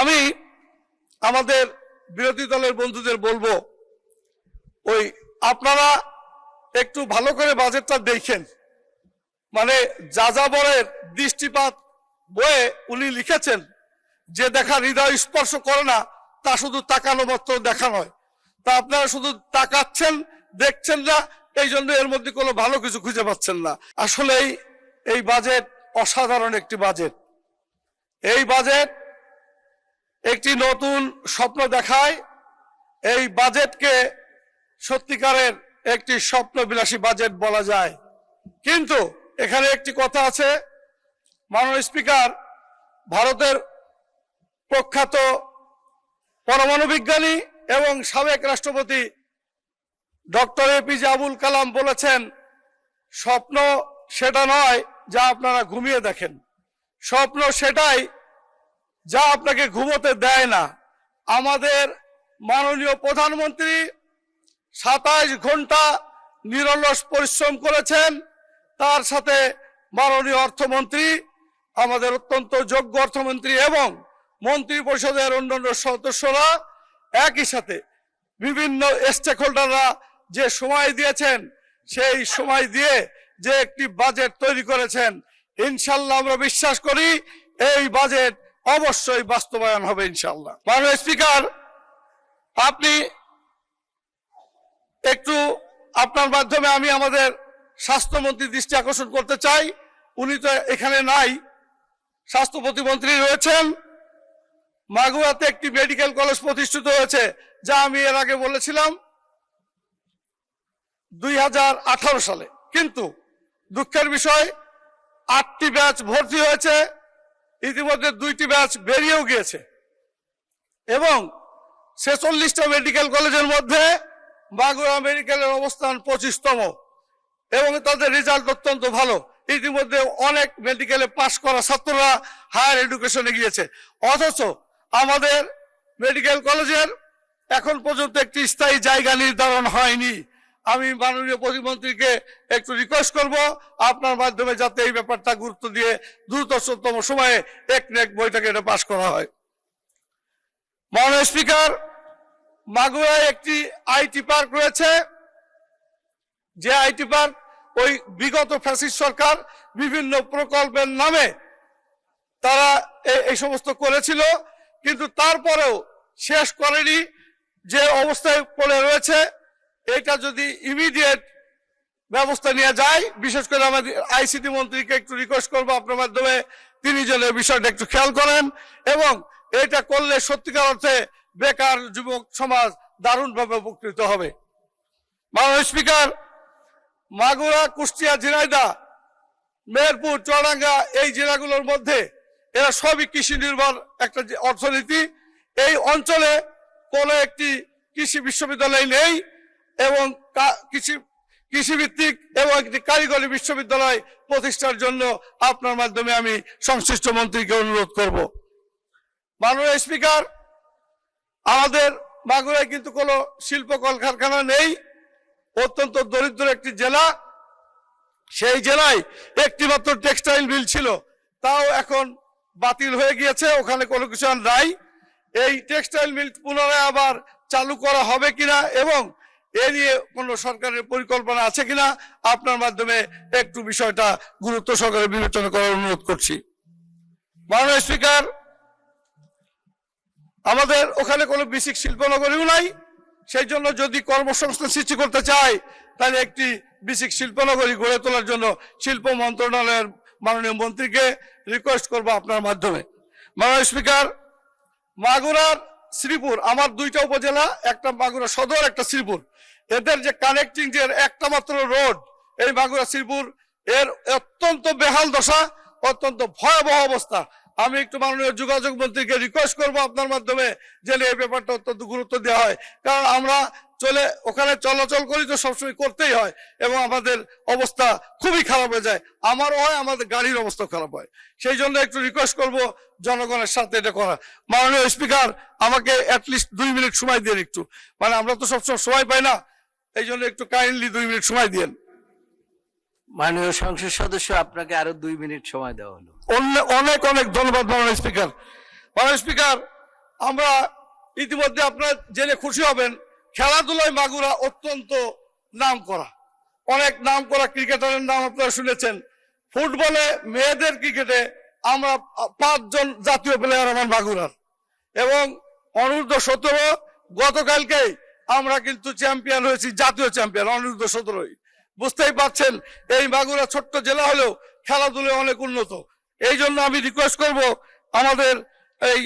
আমি আমাদের বিরোধী দলের বন্ধুদের বলবো, ওই আপনারা একটু ভালো করে বাজেটটা দেখেন। মানে যাযাবরের দৃষ্টিপাত বয়ে উনি লিখেছেন যে দেখা হৃদয় স্পর্শ করে না, তা শুধু তাকানো মাত্র দেখা নয়। তা আপনারা শুধু তাকাচ্ছেন, দেখছেন না, এই জন্য এর মধ্যে কোনো ভালো কিছু খুঁজে পাচ্ছেন না। আসলেই এই বাজেট অসাধারণ একটি বাজেট। এই বাজেট একটি নতুন স্বপ্ন দেখায়। এই বাজেটকে সত্যিকারের একটি স্বপ্নবিলাসী বাজেট বলা যায়। কিন্তু এখানে একটি কথা আছে, মাননীয় স্পিকার, ভারতের প্রখ্যাত পরমাণু বিজ্ঞানী এবং সাবেক রাষ্ট্রপতি ডক্টর এপিজে আবুল কালাম বলেছেন, স্বপ্ন সেটা নয় যা আপনারা ঘুমিয়ে দেখেন, স্বপ্ন সেটাই যা আপনাকে ঘুমোতে দেয় না। আমাদের মাননীয় প্রধানমন্ত্রী 27 ঘন্টা নিরলস পরিশ্রম করেছেন। তার সাথে মাননীয় অর্থমন্ত্রী, আমাদের অত্যন্ত যোগ্য অর্থমন্ত্রী এবং মন্ত্রী পরিষদের অন্যান্য সদস্যরা, একই সাথে বিভিন্ন স্টেক হোল্ডাররা যে সময় দিয়েছেন, সেই সময় দিয়ে যে একটি বাজেট তৈরি করেছেন, ইনশাল্লাহ আমরা বিশ্বাস করি এই বাজেট অবশ্যই বাস্তবায়ন হবে ইনশাল্লাহ। মাননীয় স্পিকার, আপনি একটু আপনার মাধ্যমে আমি আমাদের স্বাস্থ্যমন্ত্রীর দৃষ্টি আকর্ষণ করতে চাই। উনি তো এখানে নাই, স্বাস্থ্য প্রতিমন্ত্রী রয়েছেন। মাগুরাতে একটি মেডিকেল কলেজ প্রতিষ্ঠিত হয়েছে, যা আমি এর আগে বলেছিলাম 2018 সালে। কিন্তু দুঃখের বিষয়, 8টি ব্যাচ ভর্তি হয়েছে, ইতিমধ্যে 2টি ব্যাচ বেরিয়েও গিয়েছে এবং 46টা মেডিকেল কলেজের মধ্যে মাগুরা মেডিকেলের অবস্থান 25তম এবং তাদের রেজাল্ট অত্যন্ত ভালো। ইতিমধ্যে অনেক মেডিকেলে পাশ করা ছাত্ররা হায়ার এডুকেশনে গিয়েছে, অথচ আমাদের মেডিকেল কলেজের এখন পর্যন্ত একটি স্থায়ী জায়গা নির্ধারণ হয়নি। আমি মাননীয় প্রতিমন্ত্রীকে একটু রিকোয়েস্ট করব আপনার মাধ্যমে যাতে এই ব্যাপারটা গুরুত্ব দিয়ে দ্রুততম সময়ে এক বৈঠকে এটা পাশ করা হয়। মাননীয় স্পিকার, মাগুরায় একটি আইটি পার্ক রয়েছে, যে আইটি পার্ক ওই বিগত ফ্যাসিস্ট সরকার বিভিন্ন প্রকল্পের নামে তারা এই সমস্ত করেছিল, কিন্তু তারপরেও শেষ করেনি। যে অবস্থায় পড়ে রয়েছে, এটা যদি ইমিডিয়েট ব্যবস্থা নেওয়া যায়, বিশেষ করে আমাদের আইসিটি মন্ত্রীকে একটু রিকোয়েস্ট করবো আপনার মাধ্যমে তিনি যেন এই বিষয়টা একটু খেয়াল করেন, এবং এটা করলে সত্যিকার অর্থে বেকার যুবক সমাজ দারুণভাবে উপকৃত হবে। মাননীয় স্পিকার, মাগুরা, কুষ্টিয়া, ঝিনাইদহ, মেহেরপুর, চুয়াডাঙ্গা এই জেলাগুলোর মধ্যে এরা সবই কৃষি নির্ভর একটা অর্থনীতি। এই অঞ্চলে কোনো একটি কৃষি বিশ্ববিদ্যালয় নেই এবং কৃষিভিত্তিক এবং একটি কারিগরি বিশ্ববিদ্যালয় প্রতিষ্ঠার জন্য আপনার মাধ্যমে আমি সংশ্লিষ্ট মন্ত্রীকে অনুরোধ করব। মাননীয় স্পিকার, আমাদের মাগুরায় কিন্তু কোনো শিল্প কলকারখানা নেই, অত্যন্ত দরিদ্র একটি জেলা। সেই জেলায় একটি মাত্র টেক্সটাইল মিল ছিল, তাও এখন বাতিল হয়ে গিয়েছে, ওখানে কোনো কিছু আর নাই। এই টেক্সটাইল মিল পুনরায় আবার চালু করা হবে কিনা এবং এ নিয়ে কোনো সরকারের পরিকল্পনা আছে কিনা আপনার মাধ্যমে একটু বিষয়টা গুরুত্ব সহকারে বিবেচনা করার অনুরোধ করছি। মাননীয় স্পিকার, আমাদের ওখানে কোনো বেসিক শিল্পনগরীও নাই, সেই জন্য যদি কর্মসংস্থান সৃষ্টি করতে চাই তাহলে একটি বেসিক শিল্পনগরী গড়ে তোলার জন্য শিল্প মন্ত্রণালয়ের মাননীয় মন্ত্রীকে রিকোয়েস্ট করবো আপনার মাধ্যমে। মাননীয় স্পিকার, মাগুরার শ্রীপুর, আমার 2টা উপজেলা, একটা মাগুরা সদর, একটা শ্রীপুর, এদের যে কানেক্টিং যে একটা মাত্র রোড, এই মাগুরা শ্রীপুর, এর অত্যন্ত বেহাল দশা, অত্যন্ত ভয়াবহ অবস্থা। আমি একটু মাননীয় যোগাযোগ মন্ত্রীকে রিকোয়েস্ট করবো আপনার মাধ্যমে যেন এই ব্যাপারটা অত্যন্ত গুরুত্ব দেওয়া হয়, কারণ আমরা ওখানে চলাচল করি তো সবসময় করতেই হয় এবং আমাদের অবস্থা খুবই খারাপ হয়ে যায়, আমারও হয়, আমাদের গাড়ির অবস্থা খারাপ হয়। সেই জন্য একটু রিকোয়েস্ট করব জনগণের সাথে এটা করা। মাননীয় স্পিকার, আমাকে অ্যাটলিস্ট 2 মিনিট সময় দিন একটু, মানে আমরা তো সবসময় সময় পাই না, এই জন্য একটু কাইন্ডলি 2 মিনিট সময় দিন। মাননীয় সংসদ সদস্য, আপনাকে আরো 2 মিনিট সময় দেওয়া হলো। অনেক অনেক ধন্যবাদ মাননীয় স্পিকার। মাননীয় স্পিকার, আমরা ইতিমধ্যে আপনারা জেনে খুশি হবেন, খেলাধুলায় মাগুরা অত্যন্ত নাম করা, অনেক নাম করা ক্রিকেটারের নাম আপনারা শুনেছেন। ফুটবলে মেয়েদের ক্রিকেটে আমরা 5 জন জাতীয় প্লেয়ার আমার মাগুরার, এবং অনূর্ধ্ব-17 গতকালকেই আমরা কিন্তু চ্যাম্পিয়ন হয়েছি, জাতীয় চ্যাম্পিয়ন অনূর্ধ্ব-17। বুঝতেই পারছেন এই মাগুরা ছোট্ট জেলা হলেও খেলাধুলায় অনেক উন্নত। এই জন্য আমি রিকোয়েস্ট করব আমাদের এই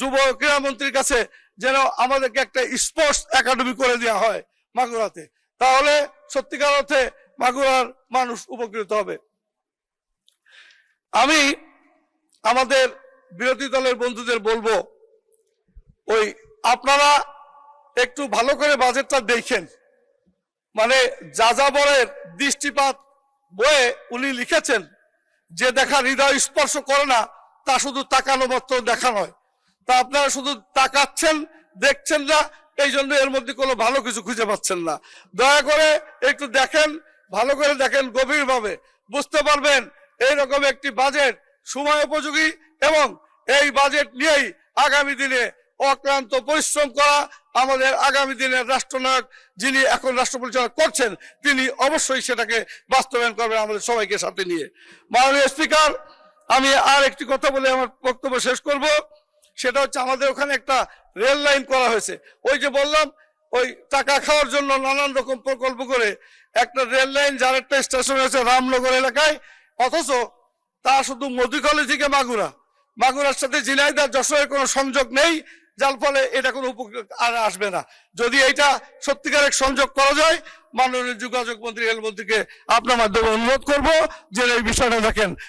যুব ক্রীড়ামন্ত্রীর কাছে যেন আমাদেরকে একটা স্পোর্টস একাডেমি করে দেওয়া হয় মাগুরাতে, তাহলে সত্যিকার অর্থে মাগুরার মানুষ উপকৃত হবে। আমি আমাদের বিরোধী দলের বন্ধুদের বলবো, ওই আপনারা একটু ভালো করে বাজেটটা দেখেন। মানে যাযাবরের দৃষ্টিপাত বইয়ে উনি লিখেছেন যে দেখা হৃদয় স্পর্শ করে না, তা শুধু তাকানো মাত্র দেখা নয়। তা আপনারা শুধু তাকাচ্ছেন, দেখছেন না, এই জন্য এর মধ্যে কোনো ভালো কিছু খুঁজে পাচ্ছেন না। দয়া করে একটু দেখেন, ভালো করে দেখেন, গভীরভাবে বুঝতে পারবেন এইরকম একটি বাজেট সময় উপযোগী, এবং এই বাজেট নিয়েই আগামী দিনে অক্লান্ত পরিশ্রম করা আমাদের আগামী দিনের রাষ্ট্রনায়ক, যিনি এখন রাষ্ট্র পরিচালনা করছেন, তিনি অবশ্যই সেটাকে বাস্তবায়ন করবেন আমাদের সবাইকে সাথে নিয়ে। মাননীয় স্পিকার, আমি আর একটি কথা বলে আমার বক্তব্য শেষ করব। সেটা হচ্ছে আমাদের ওখানে একটা রেল লাইন করা হয়েছে। ওই যে বললাম, ওই টাকা খাওয়ার জন্য নানান রকম প্রকল্প করে একটা রেল লাইন, যার একটা স্টেশন হয়েছে রামনগর এলাকায়, অথচ তা শুধু মধুখালী থেকে মাগুরার সাথে ঝিনাইদহ যশোরের কোনো সংযোগ নেই, যার ফলে এটা কোনো উপকার আর আসবে না। যদি এটা সত্যিকারের সংযোগ করা যায়, মাননীয় যোগাযোগ মন্ত্রী, রেলমন্ত্রীকে আপনার মাধ্যমে অনুরোধ করবো যে এই বিষয়টা দেখেন।